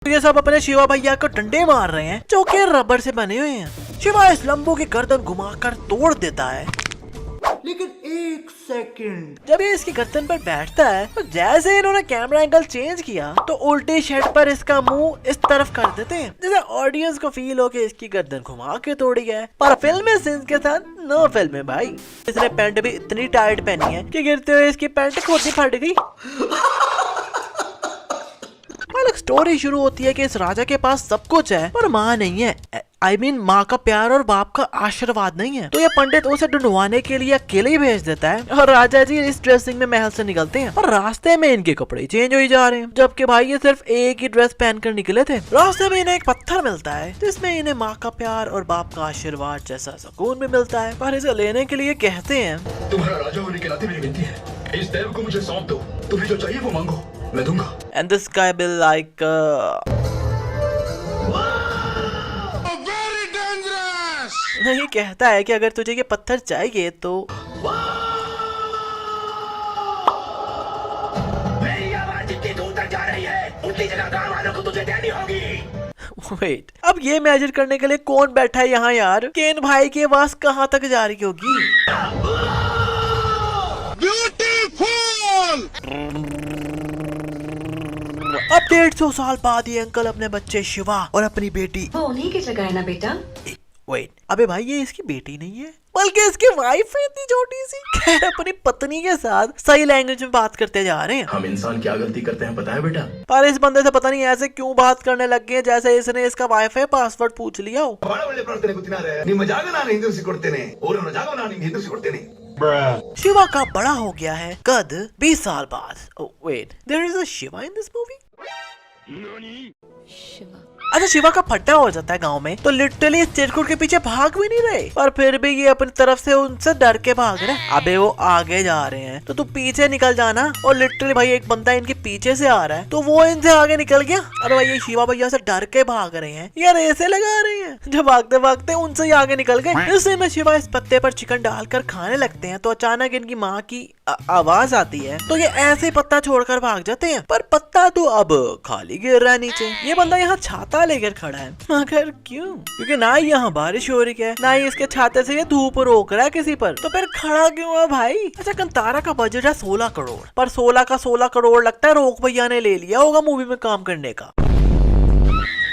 तो ये सब अपने शिवा भैया को डंडे मार रहे हैं जो कि रबर से बने हुए हैं। शिवा इस लंबू की गर्दन घुमाकर तोड़ देता है, लेकिन एक सेकंड, जब ये इसकी गर्दन पर बैठता है तो जैसे इन्होंने कैमरा एंगल चेंज किया तो उल्टे शेड पर इसका मुंह इस तरफ कर देते हैं, जैसे ऑडियंस को फील हो कि इसकी गर्दन घुमा के तोड़ी है। पर फिल्म में सीन्स के साथ नो फिल्म है भाई। इसने पैंट भी इतनी टाइट पहनी है कि गिरते हुए इसकी पैंट खुद ही फट गई। स्टोरी शुरू होती है कि इस राजा के पास सब कुछ है पर माँ नहीं है। I mean, माँ का प्यार और बाप का आशीर्वाद नहीं है। तो ये पंडित उसे ढूंढवाने के लिए अकेले ही भेज देता है और राजा जी इस ड्रेसिंग में महल से निकलते हैं और रास्ते में इनके कपड़े चेंज हो जा रहे हैं, जबकि भाई ये सिर्फ एक ही ड्रेस पहनकर निकले थे। रास्ते में इन्हें एक पत्थर मिलता है जिसमें इन्हें माँ का प्यार और बाप का आशीर्वाद जैसा सुकून भी मिलता है, पर इसे लेने के लिए कहते हैं, तुम्हारा राजा होने के नाते मेरी विनती है, इस देव को मुझे सौंप दो, तुम्हें जो चाहिए वो मांगो, मैं दूंगा। And this guy be like नहीं, कहता है कि अगर तुझे ये पत्थर चाहिए तो मेरी आवाज जितनी दूर तक जा रही है उतनी जगह गांव वालों को तुझे देनी होगी। वेट, अब ये मेजर करने के लिए कौन बैठा है यहाँ यार? केन भाई की आवाज कहाँ तक जा रही होगी? अब 150 साल बाद ये अंकल अपने बच्चे शिवा और अपनी बेटी, वो उन्हीं की जगह है ना बेटा? वेट, अबे भाई ये इसकी बेटी नहीं है बल्कि इसकी वाइफ है इतनी छोटी सी। खैर अपनी पत्नी के साथ सही लैंग्वेज में बात करते जा रहे हैं। हम इंसान क्या गलती करते हैं पता है बेटा? पर इस बंदे से पता नहीं ऐसे क्यों बात करने लग गए जैसे इसने इसका वाईफाई पासवर्ड पूछ लिया हो। शिवा का बड़ा हो गया है कद 20 साल बाद। Wait, there is a Shiva in this movie? Shiva अच्छा, शिवा का फट्टा हो जाता है गांव में तो लिटरली इस चिरकुट के पीछे भाग भी नहीं रहे, पर फिर भी ये अपनी तरफ से उनसे डर के भाग रहे हैं। अबे वो आगे जा रहे हैं तो तू पीछे निकल जाना। और लिटरली भाई एक बंदा इनके पीछे से आ रहा है तो वो इनसे आगे निकल गया। अरे भाई ये शिवा भैया से डर के भाग रहे हैं यार, ऐसे लगा रहे हैं जब भागते भागते उनसे ही आगे निकल गए। इससे में शिवा इस पत्ते पर चिकन डालकर खाने लगते हैं तो अचानक इनकी माँ की आवाज आती है तो ये ऐसे पत्ता छोड़कर भाग जाते हैं, पर पत्ता तो अब खाली गिर रहा है नीचे। ये बंदा यहाँ छाता लेकर खड़ा है, मगर क्यों? क्योंकि ना ही यहाँ बारिश हो रही है ना ही इसके छाते से ये धूप रोक रहा है किसी पर, तो फिर खड़ा क्यों है भाई? अच्छा, कंतारा का बजट है 16 करोड़, पर 16 का 16 करोड़ लगता है रोक भैया ने ले लिया होगा मूवी में काम करने का।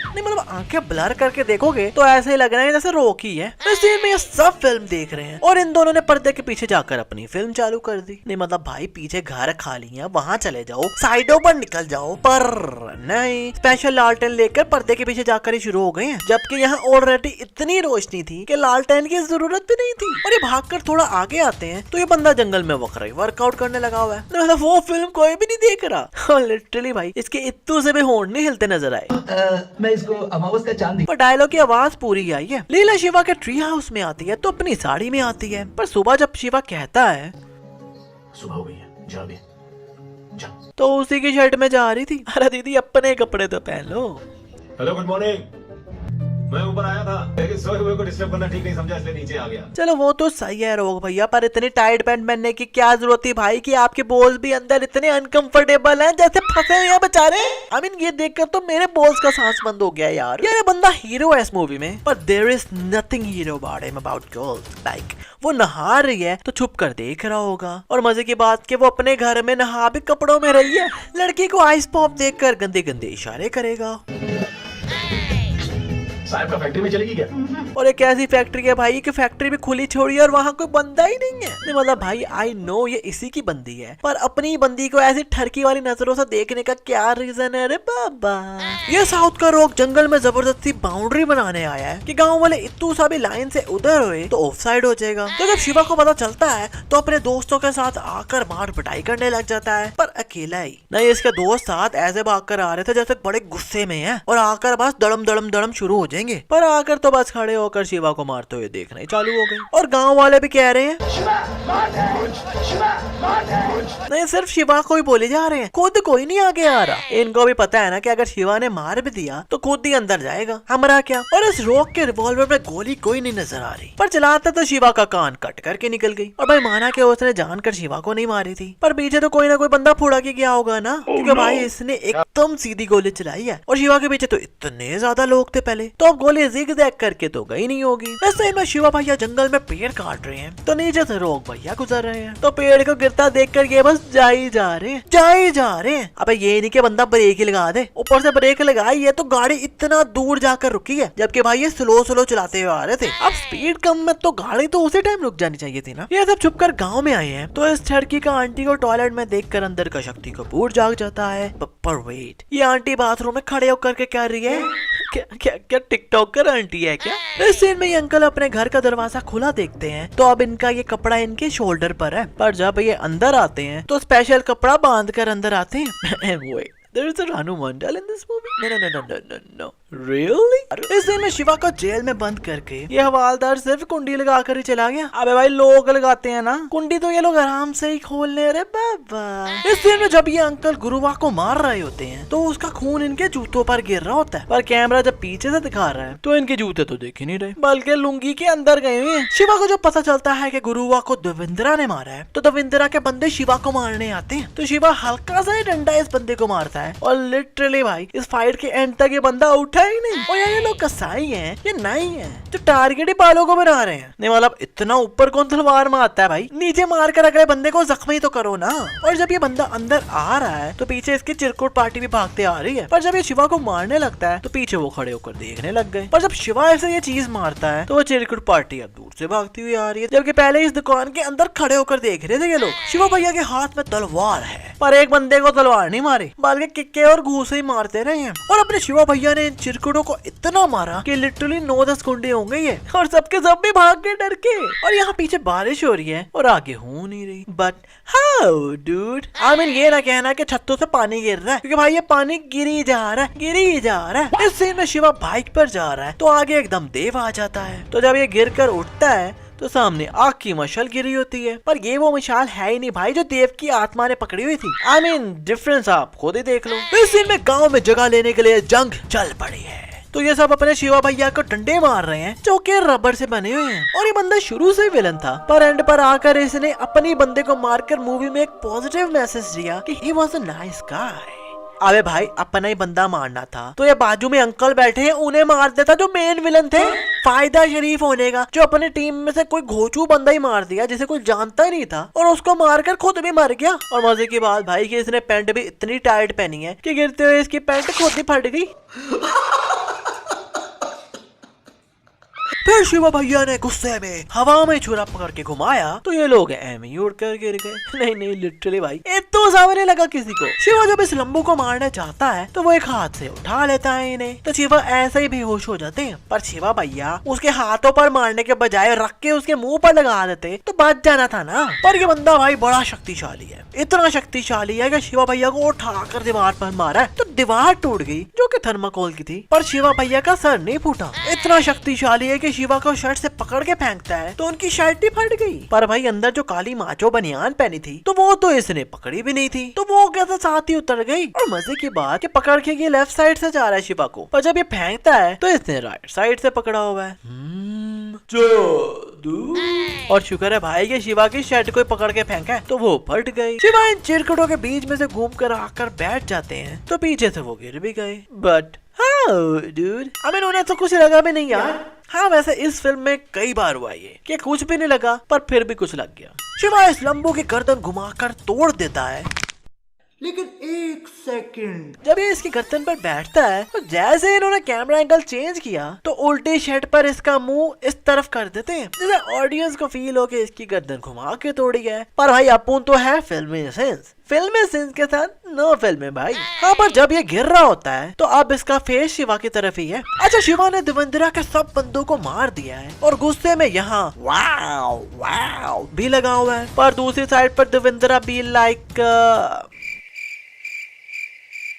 नहीं मतलब आंखें ब्लर करके देखोगे तो ऐसे ही लग रहा है जैसे रोकी है। इस सीन में ये सब फिल्म देख रहे हैं और इन दोनों ने पर्दे के पीछे जाकर अपनी फिल्म चालू कर दी। नहीं मतलब भाई पीछे घर खाली है, वहाँ चले जाओ, साइडों पर निकल जाओ, पर नहीं, स्पेशल लालटेन लेकर पर्दे के पीछे जाकर ही शुरू हो गए हैं, जबकि यहाँ ऑलरेडी इतनी रोशनी थी कि लालटेन की जरूरत भी नहीं थी। और ये भागकर थोड़ा आगे आते हैं तो ये बंदा जंगल में वक्र वर्कआउट करने लगा हुआ है। मतलब वो फिल्म कोई भी नहीं देख रहा। लिटरली भाई इसके इत्तू से भी होंठ नहीं हिलते नजर आए। को अमावस का चांद पर डायलॉग की आवाज पूरी आई है। लीला शिवा के ट्री हाउस में आती है तो अपनी साड़ी में आती है, पर सुबह जब शिवा कहता है सुबह हो गई है, जा भी जा, तो उसी की शर्ट में जा रही थी। अरे दीदी अपने कपड़े तो पहन लो। हेलो गुड मॉर्निंग, मैं ऊपर आया था लेकिन सोए हुए को डिस्टर्ब करना ठीक नहीं समझा इसलिए नीचे आ गया। चलो वो तो सही है रोग भैया, पर इतनी टाइट पैंट पहनने की क्या जरूरत थी भाई कि आपके बोल्स भी अंदर इतने अनकंफर्टेबल हैं जैसे फंसे हुए हैं बेचारे। आई मीन ये देखकर तो मेरे बोल्स का सांस बंद हो गया यार। ये बंदा हीरो है इस मूवी में, पर there is nothing hero about him about girls. Like वो नहा रही है तो छुप कर देख रहा होगा, और मजे की बात कि वो अपने घर में नहा भी कपड़ों में रही है। लड़की को आइस पॉप देखकर गंदे गंदे इशारे करेगा। साहब का फैक्ट्री में चलेगी क्या? और एक ऐसी फैक्ट्री है भाई कि फैक्ट्री भी खुली छोड़ी है और वहाँ कोई बंदा ही नहीं है। नहीं मतलब भाई आई नो ये इसी की बंदी है, पर अपनी बंदी को ऐसी ठरकी वाली नजरों से देखने का क्या रीजन है रे बाबा? ये साउथ का रोग जंगल में जबरदस्ती बाउंड्री बनाने आया है कि गाँव वाले इतू सा भी लाइन से उधर हुए तो ऑफ साइड हो जाएगा। तो जब शिवा को पता चलता है तो अपने दोस्तों के साथ आकर मार पिटाई करने लग जाता है, पर अकेला ही नहीं। इसके दोस्त साथ ऐसे भाग कर आ रहे थे जैसे बड़े गुस्से में है और आकर बस दड़म दड़म दड़म शुरू हो जाएंगे। आएंगे, पर आकर तो बस खड़े होकर शिवा को मारते हुए देखना ही चालू हो गई। और गाँव वाले भी कह रहे हैं शिवा मौत है, शिवा मौत है। नहीं, सिर्फ शिवा को ही बोले जा रहे हैं, खुद कोई नहीं आगे आ रहा। इनको भी पता है ना कि अगर शिवा ने मार भी दिया तो खुद ही अंदर जाएगा, हमारा क्या। और इस रॉक के रिवॉल्वर में गोली कोई नहीं नजर आ रही, पर चलाता तो शिवा का कान कट करके निकल गई। और भाई माना कि उसने जानकर शिवा को नहीं मारी थी, पर पीछे तो कोई ना कोई बंदा फुड़ा के गया होगा ना, क्योंकि भाई इसने एकदम सीधी गोली चलाई है। और शिवा के पीछे तो इतने ज्यादा लोग थे पहले, तो अब गोली जिग-जैग करके तो गई नहीं होगी। वैसे में शिवा भैया जंगल में पेड़ काट रहे हैं, तो नीचे से रॉक भैया गुजर रहे हैं, तो पेड़ को गिरता देखकर ये बस जा ही जा रहे हैं। अबे ये नहीं कि बंदा ब्रेक ही लगा दे, ऊपर से ब्रेक लगाई है तो गाड़ी इतना दूर जाकर रुकी है, जबकि भाई ये स्लो चलाते हुए आ रहे थे। अब स्पीड कम में तो गाड़ी तो उसी टाइम रुक जानी चाहिए थी ना। ये सब छुपकर गांव में आए हैं, तो इस छड़की का आंटी को टॉयलेट में देखकर अंदर का शक्ति कपूर जाग जाता है। पर वेट, ये आंटी बाथरूम में खड़े होकर के क्या रही है? क्या टिकटॉकर आंटी है क्या? इस सीन में ये अंकल अपने घर का दरवाजा खुला देखते हैं, तो अब इनका ये कपड़ा इनके शोल्डर पर है, पर जब ये अंदर आते हैं तो स्पेशल कपड़ा बांध कर अंदर आते हैं। There is a Ranu Mandal in this movie? No. Really? इस दिन में शिवा को जेल में बंद करके ये हवालदार सिर्फ कुंडी लगा कर ही चला गया। अबे भाई लोग लगाते हैं ना कुंडी, तो ये लोग आराम से ही खोलने। अरे बाबा, इस दिन में जब ये अंकल गुरुवा को मार रहे होते हैं तो उसका खून इनके जूतों पर गिर रहा होता है, पर कैमरा जब पीछे से दिखा रहा है तो इनके जूते तो देख ही नहीं रहे, बल्कि लुंगी के अंदर गए हुए हैं। शिवा को जब पता चलता है कि गुरुवा को दविंद्रा ने मारा है, तो दविंद्रा के बंदे शिवा को मारने आते हैं, तो शिवा हल्का सा ही डंडा इस बंदे को मारता है, और लिटरली भाई इस फाइट के एंड तक ये बंदा उठा ही नहीं। और यार ये लोग कसाई हैं, ये नहीं है जो टारगेट ही बालों को बना रहे हैं। नहीं मतलब इतना ऊपर कौन तलवार मारता है भाई, नीचे मार कर अगले बंदे को जख्मी तो करो ना। और जब ये बंदा अंदर आ रहा है तो पीछे इसकी चिरकुट पार्टी भी भागते आ रही है, पर जब ये शिवा को मारने लगता है तो पीछे वो खड़े होकर देखने लग गए। पर जब शिवा ऐसे ये चीज मारता है तो वो चिरकुट पार्टी अब दूर से भागती हुई आ रही है, जबकि पहले इस दुकान के अंदर खड़े होकर देख रहे थे ये लोग। शिवा भैया के हाथ में तलवार है, पर एक बंदे को तलवार नहीं मारी, बल्कि किक्के और घूसे ही मारते रहे हैं। और अपने शिवा भैया ने इन चिरकुटों को इतना मारा कि लिटरली 9-10 कुंडे हो गई है, और सबके सब भी भाग गए डर के। और यहाँ पीछे बारिश हो रही है और आगे हो नहीं रही। But how dude, I mean ये ना कहना कि छतों से पानी गिर रहा है, क्योंकि भाई ये पानी गिरी जा रहा है। इस सीन में शिवा बाइक पर जा रहा है तो आगे एकदम देव आ जाता है, तो जब ये गिर कर उठता है तो सामने आग की मशाल गिरी होती है, पर ये वो मशाल है ही नहीं भाई जो देव की आत्मा ने पकड़ी हुई थी। आई मीन डिफरेंस आप खुद ही देख लो। इस सीन में गांव में जगह लेने के लिए जंग चल पड़ी है, तो ये सब अपने शिवा भैया को डंडे मार रहे हैं जो कि रबर से बने हुए हैं। और ये बंदा शुरू से विलन था, पर एंड पर आकर इसने अपने बंदे को मारकर मूवी में एक पॉजिटिव मैसेज दिया कि he was a nice guy. अबे भाई अपना ही बंदा मारना था तो ये बाजू में अंकल बैठे हैं उन्हें मार देता जो मेन विलन थे। फायदा शरीफ होने का, जो अपने टीम में से कोई घोचू बंदा ही मार दिया जिसे कोई जानता ही नहीं था, और उसको मारकर खुद भी मर गया। और मजे की बात भाई कि इसने पैंट भी इतनी टाइट पहनी है कि गिरते हुए इसकी पैंट खुद ही फट गई। फिर शिवा भैया ने गुस्से में हवा में छुरा पकड़ के घुमाया तो ये लोग एम ही उड़ कर गिर गए। नहीं लिटरली भाई तो सामने लगा किसी को। शिवा जब इस लंबू को मारने चाहता है तो वो एक हाथ से उठा लेता है इन्हें, तो शिवा ऐसे ही बेहोश हो जाते हैं। पर शिवा भैया उसके हाथों पर मारने के बजाय रख के उसके मुंह पर लगा देते तो बच जाना था ना। पर ये बंदा भाई बड़ा शक्तिशाली है, इतना शक्तिशाली है कि शिवा भैया को उठाकर दीवार पर मारा तो दीवार टूट गई जो कि थर्माकोल की थी, पर शिवा भैया का सर नहीं फूटा। इतना शक्तिशाली है कि शिवा को शर्ट से पकड़ के फेंकता है तो उनकी शर्ट ही फट गई। पर भाई अंदर जो काली माचो बनियान पहनी थी तो वो तो इसने पकड़ी भी नहीं थी, तो वो कैसे साथ ही उतर गई। और मजे की बात कि पकड़ के ये लेफ्ट साइड से जा रहा है शिवा को, पर जब ये फेंकता है तो इसने राइट साइड से पकड़ा हुआ है। और शुक्र है भाई कि शिवा की शर्ट को पकड़ के फेंका है तो वो फट गई। शिवा इन चिरकुटों के बीच में से घूम कर आकर बैठ जाते हैं तो पीछे से वो गिर भी गए। But how dude, I mean उन्हें तो कुछ लगा भी नहीं यार। हाँ वैसे इस फिल्म में कई बार हुआ ये कि कुछ भी नहीं लगा पर फिर भी कुछ लग गया। शिवा इस लंबू की गर्दन घुमाकर तोड़ देता है, लेकिन एक सेकंड जब ये इसकी गर्दन पर बैठता है तो जैसे इन्होंने कैमरा एंगल चेंज किया तो उल्टे शेड पर इसका मुंह इस तरफ कर देते हैं जिससे ऑडियंस को फील हो कि इसकी गर्दन घुमा के तोड़ी है। पर भाई अपुन तो है फिल्मी सेंस के साथ नो फिल्म है भाई। हाँ पर जब ये गिर रहा होता है तो अब इसका फेस शिवा की तरफ ही है। अच्छा शिवा ने दविंद्रा के सब बंदों को मार दिया है और गुस्से में यहाँ वाव भी लगा हुआ है, पर दूसरी साइड पर दविंद्रा भी लाइक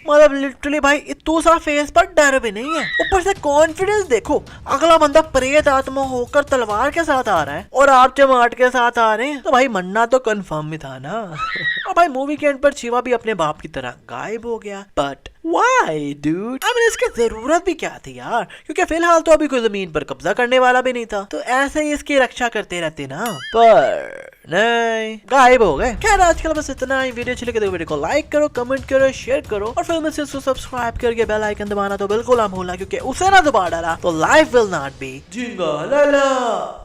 मतलब लिटरली भाई इतू सा फेस पर डर भी नहीं है, ऊपर से कॉन्फिडेंस देखो। अगला बंदा प्रेत आत्मा होकर तलवार के साथ आ रहा है और आप चमाट के साथ आ रहे हैं, तो भाई मरना तो कंफर्म ही था ना। और भाई मूवी के एंड पर शिवा भी अपने बाप की तरह गायब हो गया। But why dude, I mean इसकी जरूरत भी क्या थी यार, क्योंकि फिलहाल तो अभी कोई जमीन पर कब्जा करने वाला भी नहीं था, तो ऐसे ही इसकी रक्षा करते रहते ना। पर नहीं, गायब हो गए। खैर आजकल बस इतना ही। वीडियो अच्छी लगे तो वीडियो को लाइक करो, कमेंट करो, शेयर करो और फिर मुझसे सब्सक्राइब करके बेल आइकन दबाना तो बिल्कुल ना भूलना, क्योंकि उसे ना दबा डाला तो लाइफ विल नॉट बी जिंगा लाला।